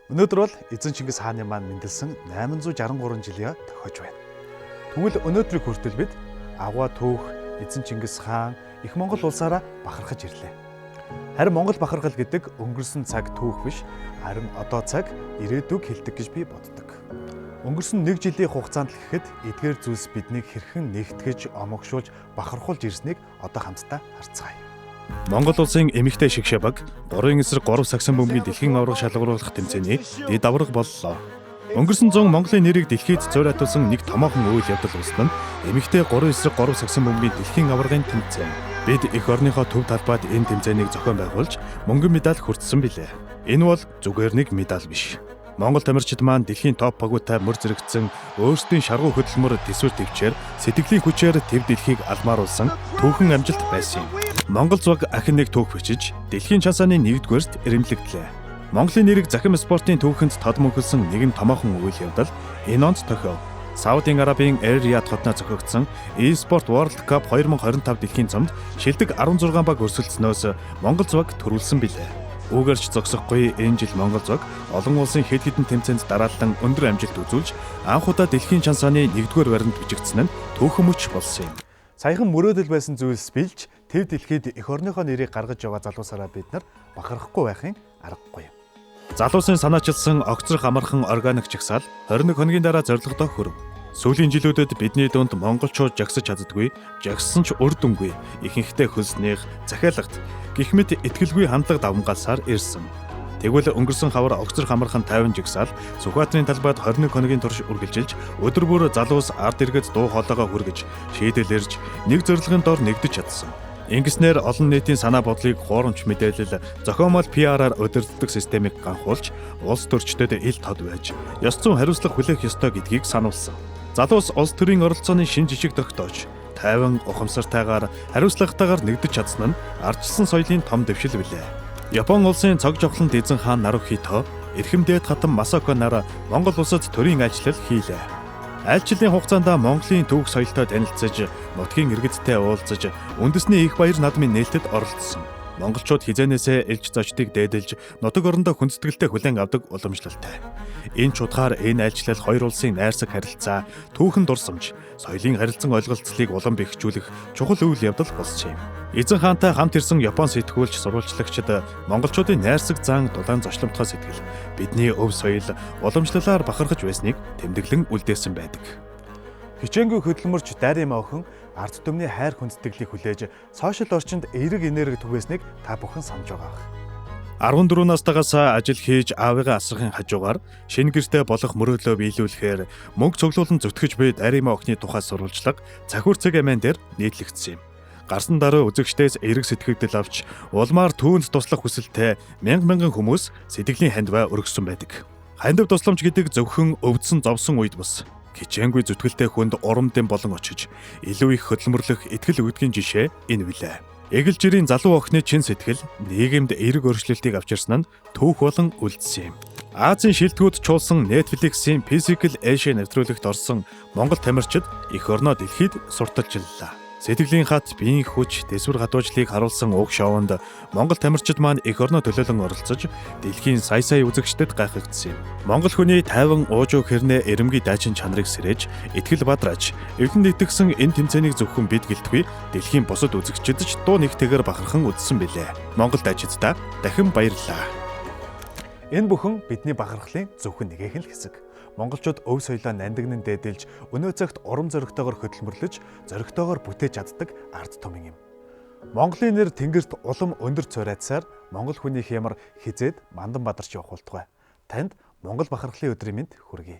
Өнөөдөр бол эзэн Чингис хааны маань мэндэлсэн 863 жилийн тохиож байна. Тэгвэл өнөөдрийг хүртэл бид агуу түүх эзэн Чингис хаан их Монгол улсаараа бахархаж ирлээ. Харин Монгол бахархал гэдэг өнгөрсөн цаг түүх биш, харин одоо цаг ирээдүг хэлдэг гэж би боддог. Өнгөрсөн 1 жилийн хугацаанд л гэхэд эдгээр зүйлс биднийг хэрхэн нэгтгэж, омогшуулж, бахархуулж ирснийг одоо хамтдаа харцгаая. Монгол улсын эмэгтэй шигшээ баг 3 эсрэг 3 сагсан бөмбөгийн дэлхийн аварга шалгаруулах тэмцээний дэд аварга боллоо. Өнгөрсөн 100 Монголын нэрийг дэлхийд зөөрайтуулсан нэг томоохон үйл явдал үүснэ нь эмэгтэй 3 эсрэг 3 сагсан бөмбөгийн дэлхийн аваргын тэмцээн. Бид эх орныхоо төв талбайд энэ тэмцээнийг зохион байгуулж мөнгөн медаль хүртсэн билээ. Энэ бол зүгээр нэг медаль биш. Монгол тамирчид маань дэлхийн топ багуудтай мөр зэрэгцсэн өөрсдийн шаргуу хөдөлмөр төсвөр төвчээр сэтгэлийн хүчээр тэв дэлхийг алмааруулсан түүхэн амжилт байсан юм. Монгол зуг ахин нэг түүх бичиж дэлхийн чансааны 1-р ирэмлэгдлээ. Монголын нэрийг захим спортын түүхэнд тодмогдсон нэгэн томоохон үйл явдал энэ онд тохиов. Саудын Арабын Эр Рияд хотноо зохиогдсон eSport World Cup 2025 дэлхийн цомд шилдэг 16 баг өрсөлдснөөс Монгол зуг төрүүлсэн билээ. Үүгээрч зогсохгүй энэ жил Монгол зуг олон улсын хэд хэдэн тэмцээнд дараалан өндөр амжилт үзүүлж анх удаа дэлхийн чансааны 1-р баримт бичигдсэн нь түүхэн мөч болсон юм. Саяхан мөрөөдөл байсан зүйлс билж тэв дэлхийд эх орныхоо нэрийг гаргаж яваа залуусаараа бид нар бахархахгүй байхын аргагүй юм. Залуусын санаачилсан огцрох амархан органик жагсаал 21 хоногийн дараа зорилгодоо хүрв. Сүүлийн жилүүдэд бидний дунд монголчууд жагсаж чаддаггүй, жагссан ч үр дүнгүй, ихэнхдээ хөлснийх, захиалагт гэх мэт итгэлгүй хандлага давмгаалсаар ирсэн. Тэгвэл өнгөрсөн хавар огцрох амархан 50 жагсаал Сүхбаатарын талбайд 21 хоногийн турш үргэлжилж өдөр бүр залуус ард иргэд дуу хоолойгоо хүргэж шийдэл ирж нэг зорилгын дор нэгдэж чадсан. Ингэснээр олон нийтийн санаа бодлыг хуурамч мэдээлэл зохиомол PR-аар удирддаг системийг ганхуулж улс төрчдөд ил тод байж ёс зүйн хариуцлага хүлээх ёстой гэдгийг сануулсан. Залуус улс төрийн оролцооны шин жижиг тогтоож тайван ухамсартайгаар хариуцлагатайгаар нэгдэж чадсан нь ардчилсан соёлын том дэвшил билээ. Япон улсын цог жовхлон эзэн хаан Нарухито, эрхэмдээд хатан Масако нар Монгол улсад төрийн айлчлал хийлээ. Айлчлалын хугацаанд Монголын түүх соёлтой танилцж, нутгийн иргэдтэй уулзаж, үндэсний их баяр наадмын нээлтэд оролцсон. Монголчууд хизээнээсээ элж зочдыг дээдэлж, нутаг орондоо хүндэтгэлтэй хүлээн авдаг уламжлалтай. Энэ чудгаар энэ айлчлал хоёр улсын найрсаг харилцаа, түүхэн дурсамж, соёлын харилцан ойлголцлыг улам бэхжүүлэх чухал үйл явдал болсон юм. Эзэн хаантай хамт ирсэн Япон сэтгүүлч сурвалжлагчид монголчуудын найрсаг зан дулаан зочломтгой сэтгэл, бидний өв соёл уламжлалаар бахархаж байсныг тэмдэглэн үлдээсэн байдаг. Хичээнгүй хөдөлмөрч Дарим охин ард түмний хайр хүндэтгэлийг хүлээж сошиал орчинд эерэг энерги түгээснийг та бүхэн санаж байгаа. 14 настайгаас ажил хийж аавыгаа асрахын хажуугаар шинэ гэртээ болох мөрөөдлөө биелүүлэхээр мөнгө цуглуулан зүтгэж буй Дарим охины тухай сурвалжлага Цахиур цаг амиан дээр нийтлэгдсэн юм. Гарсан дараа үзэгчдээс эерэг сэтгэгдэл авч улмаар түүнд туслах хүсэлтэй мянган хүмүүс сэтгэлийн хандваа өргөссөн байдаг. Хандив тусламж гэдэг зөвхөн өвдсөн зовсон үед бас хичээнгүй зүтгэлтэй хүнд урамдын болон очиж илүү их хөдөлмөрлөх итгэл өгдгийн жишээ энэ билээ. Эгэл жирийн залуу охины чин сэтгэл нийгэмд эерэг өөрчлөлтийг авчирсан нь түүх болон үлдсэн юм. Азийн шилдэгүүд чуулсан Netflix-ийн Physical Asia нэвтрүүлэгт орсон Монгол тамирчид эх орноо дэлхийд сурталчиллаа. Сэтгэлийн хат, биеийн хүч, дэсвэр хадуужлыг харуулсан уг шоунд Монгол тамирчид маань эх орноо төлөөлөн оролцож дэлхийн сая үзэгчдэд гайхагдсан юм. Монгол хүний тайван уужуу хэрнээ эрэмгий дайчин чанарыг сэрэж, итгэл бадраж, эвлэн итгэсэн энэ тэмцээнийг зөвхөн бид гэлтгүй дэлхийн бусад үзэгчид ч дуу нэгтэйгээр бахархан үзсэн билээ. Монгол дайчидаа дахин баярлалаа. Энэ бүхэн бидний бахархлын зөвхөн нэгэн л хэсэг. Монголчууд өв соёлоо нандинан дээдэлж, өнөө цагт урам зоригтойгоор хөдөлмөрлөж, зоригтойгоор бүтээж чаддаг ард түмэн юм. Монголын нэр тэнгэрт улам өндөр цорайдсаар монгол хүнийх ямар хизээд мандан бадарч явах болтугай. Танд Монгол бахархлын өдрийн мэнд хүргэе.